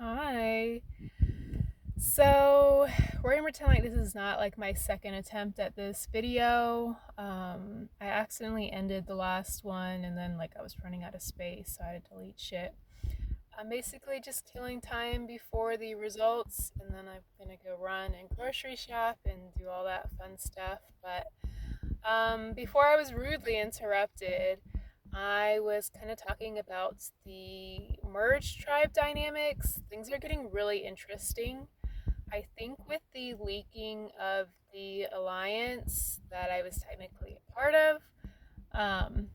Hi. So, we're gonna pretend like this is not like my second attempt at this video. I accidentally ended the last one and then I was running out of space, so I had to delete shit. I'm basically just killing time before the results, and then I'm gonna go run and grocery shop and do all that fun stuff. But before I was rudely interrupted, I was kind of talking about the merge tribe dynamics. Things are getting really interesting. I think with the leaking of the alliance that I was technically a part of, um,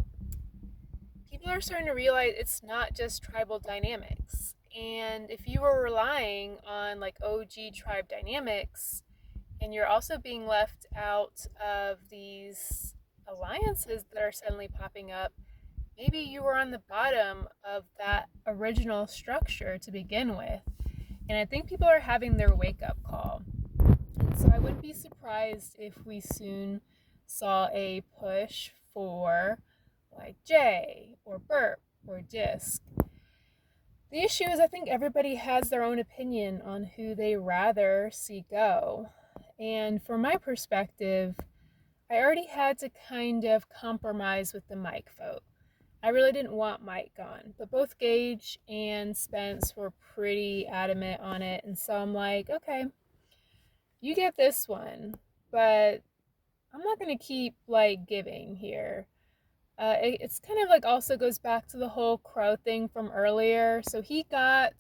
people are starting to realize it's not just tribal dynamics. And if you were relying on OG tribe dynamics, and you're also being left out of these alliances that are suddenly popping up, maybe you were on the bottom of that original structure to begin with. And I think people are having their wake up call. So I wouldn't be surprised if we soon saw a push for J or burp or disc. The issue is, I think everybody has their own opinion on who they rather see go. And from my perspective, I already had to kind of compromise with the Mike vote. I really didn't want Mike gone, but both Gage and Spence were pretty adamant on it. And so I'm like, okay, you get this one, but I'm not going to keep giving here. It's kind of also goes back to the whole Crow thing from earlier. So he got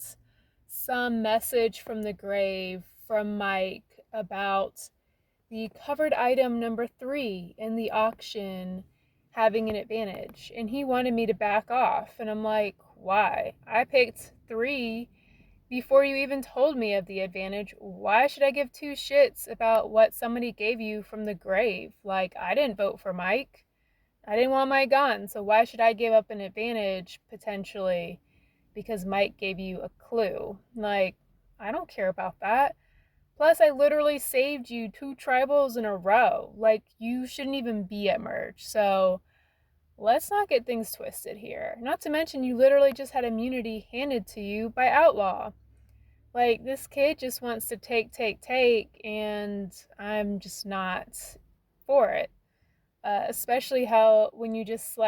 some message from the grave from Mike about the covered item number 3 in the auction having an advantage, and he wanted me to back off, and I'm like, why? I picked 3 before you even told me of the advantage. Why should I give two shits about what somebody gave you from the grave? I didn't vote for Mike. I didn't want Mike gone, so why should I give up an advantage potentially because Mike gave you a clue? I don't care about that. Plus, I literally saved you 2 tribals in a row. You shouldn't even be at merge. So, let's not get things twisted here. Not to mention, you literally just had immunity handed to you by Outlaw. This kid just wants to take, and I'm just not for it. Especially how when you just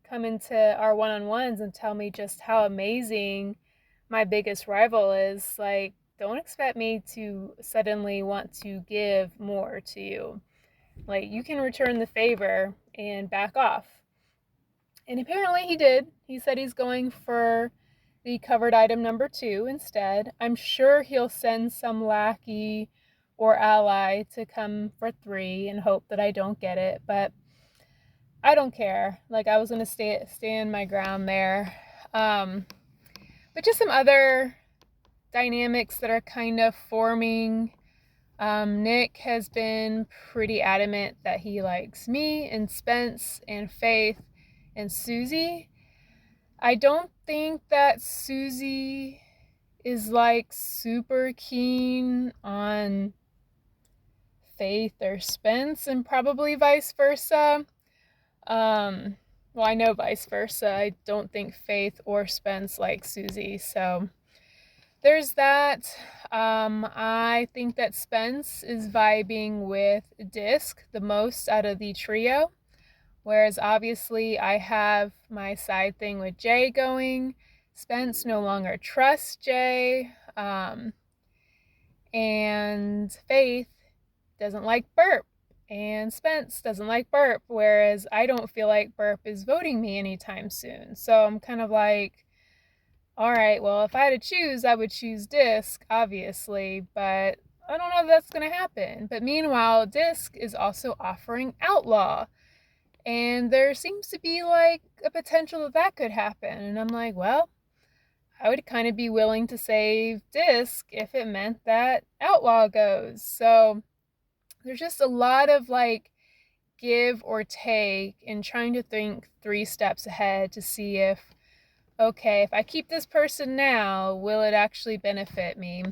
come into our one-on-ones and tell me just how amazing my biggest rival is, don't expect me to suddenly want to give more to you. You can return the favor and back off. And apparently he did. He said he's going for the covered item number 2 instead. I'm sure he'll send some lackey or ally to come for 3 and hope that I don't get it, but I don't care. I was gonna stand my ground there. But just some other dynamics that are kind of forming. Nick has been pretty adamant that he likes me and Spence and Faith and Susie. I don't think that Susie is super keen on Faith or Spence, and probably vice versa. Well, I know vice versa. I don't think Faith or Spence like Susie, so there's that. I think that Spence is vibing with Disc the most out of the trio, whereas obviously I have my side thing with Jay going. Spence no longer trusts Jay, and Faith doesn't like Burp, and Spence doesn't like Burp, whereas I don't feel like Burp is voting me anytime soon. So I'm kind of all right, well, if I had to choose, I would choose Disc, obviously, but I don't know if that's going to happen. But meanwhile, Disc is also offering Outlaw, and there seems to be a potential that could happen. And I'm like, well, I would kind of be willing to save Disc if it meant that Outlaw goes. So there's just a lot of give or take and trying to think 3 steps ahead to see if, okay, if I keep this person now, will it actually benefit me?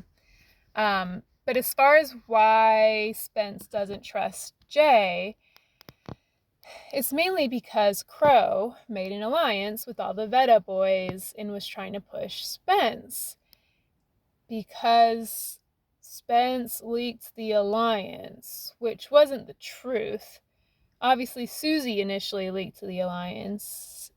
But as far as why Spence doesn't trust Jay, it's mainly because Crow made an alliance with all the Veta boys and was trying to push Spence. because Spence leaked the alliance, which wasn't the truth. Obviously, Susie initially leaked the alliance.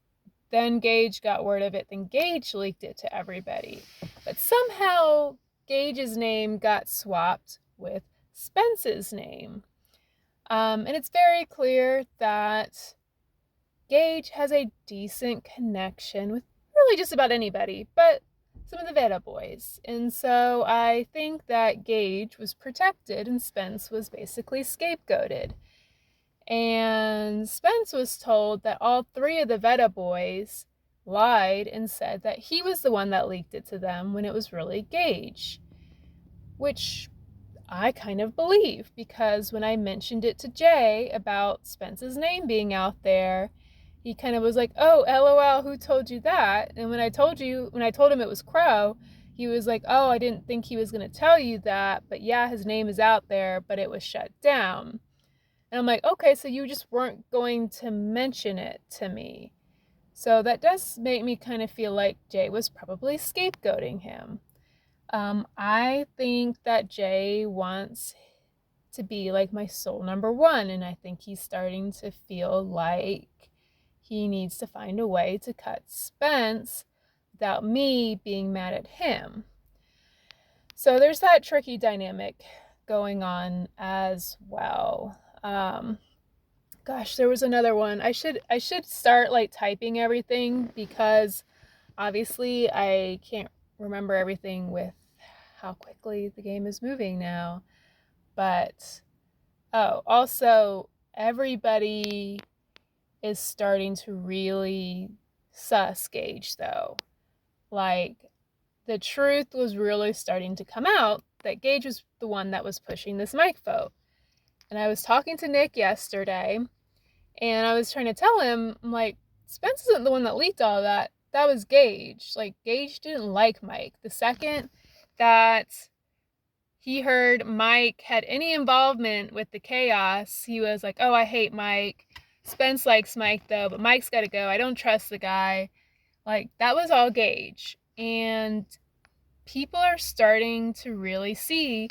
Then Gage got word of it. Then Gage leaked it to everybody. But somehow Gage's name got swapped with Spence's name. And it's very clear that Gage has a decent connection with really just about anybody, but some of the Veda boys. And so I think that Gage was protected and Spence was basically scapegoated. And Spence was told that all three of the Veda boys lied and said that he was the one that leaked it to them when it was really Gage, which I kind of believe, because when I mentioned it to Jay about Spence's name being out there, he kind of was like, oh, LOL, who told you that? And when I told him it was Crow, he was like, oh, I didn't think he was going to tell you that, but yeah, his name is out there, but it was shut down. And I'm like, okay, so you just weren't going to mention it to me. So that does make me kind of feel like Jay was probably scapegoating him. I think that Jay wants to be like my soul number one, and I think he's starting to feel like he needs to find a way to cut Spence without me being mad at him. So there's that tricky dynamic going on as well. Gosh, there was another one. I should start like typing everything, because obviously I can't remember everything with how quickly the game is moving now. But also everybody is starting to really sus Gage though. Like, the truth was really starting to come out that Gage was the one that was pushing this Mike vote. And I was talking to Nick yesterday, and I was trying to tell him, I'm like, Spence isn't the one that leaked all of that. That was Gage. Like, Gage didn't like Mike. The second that he heard Mike had any involvement with the chaos, he was like, oh, I hate Mike. Spence likes Mike, though, but Mike's got to go. I don't trust the guy. Like, that was all Gage. And people are starting to really see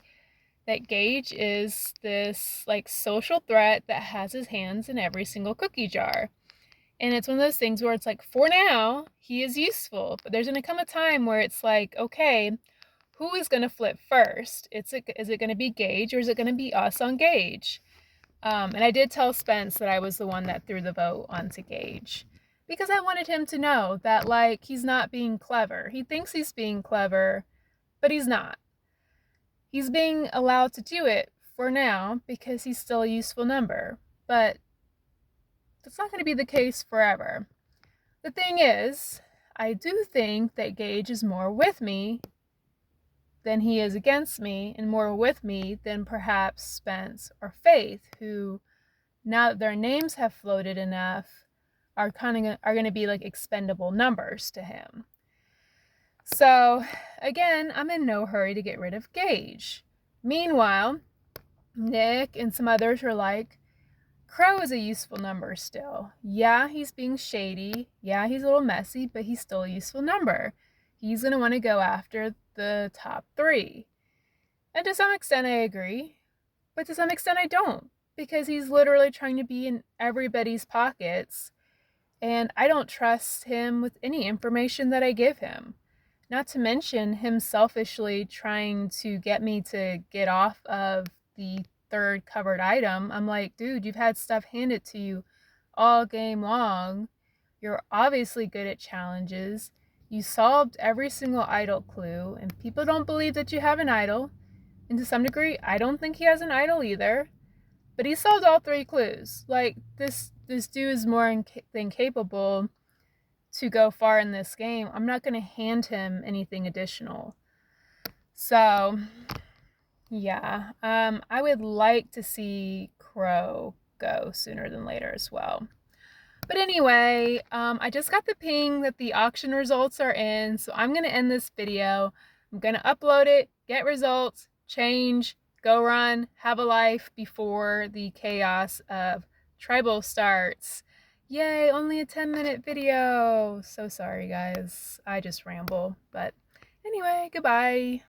that Gage is this like social threat that has his hands in every single cookie jar. And it's one of those things where it's like, for now, he is useful, but there's going to come a time where it's like, okay, who is going to flip first? Is it going to be Gage, or is it going to be us on Gage? And I did tell Spence that I was the one that threw the vote onto Gage, because I wanted him to know that, like, he's not being clever. He thinks he's being clever, but he's not. He's being allowed to do it for now because he's still a useful number, but that's not going to be the case forever. The thing is, I do think that Gage is more with me than he is against me, and more with me than perhaps Spence or Faith, who, now that their names have floated enough, are going to be like expendable numbers to him. So again, I'm in no hurry to get rid of Gage. Meanwhile, Nick and some others are like, Crow is a useful number still. Yeah, he's being shady. Yeah, he's a little messy, but he's still a useful number. He's going to want to go after the top three. And to some extent, I agree. But to some extent, I don't. Because he's literally trying to be in everybody's pockets. And I don't trust him with any information that I give him. Not to mention him selfishly trying to get me to get off of the third covered item. I'm like, dude, you've had stuff handed to you all game long. You're obviously good at challenges. You solved every single idol clue, and people don't believe that you have an idol. And to some degree, I don't think he has an idol either. But he solved all three clues. Like, this dude is more than capable to go far in this game. I'm not going to hand him anything additional. So, yeah. I would like to see Crow go sooner than later as well. But anyway, I just got the ping that the auction results are in, so I'm going to end this video. I'm going to upload it, get results, change, go run, have a life before the chaos of Tribal starts. Yay, only a 10-minute video. So sorry, guys. I just ramble. But anyway, goodbye.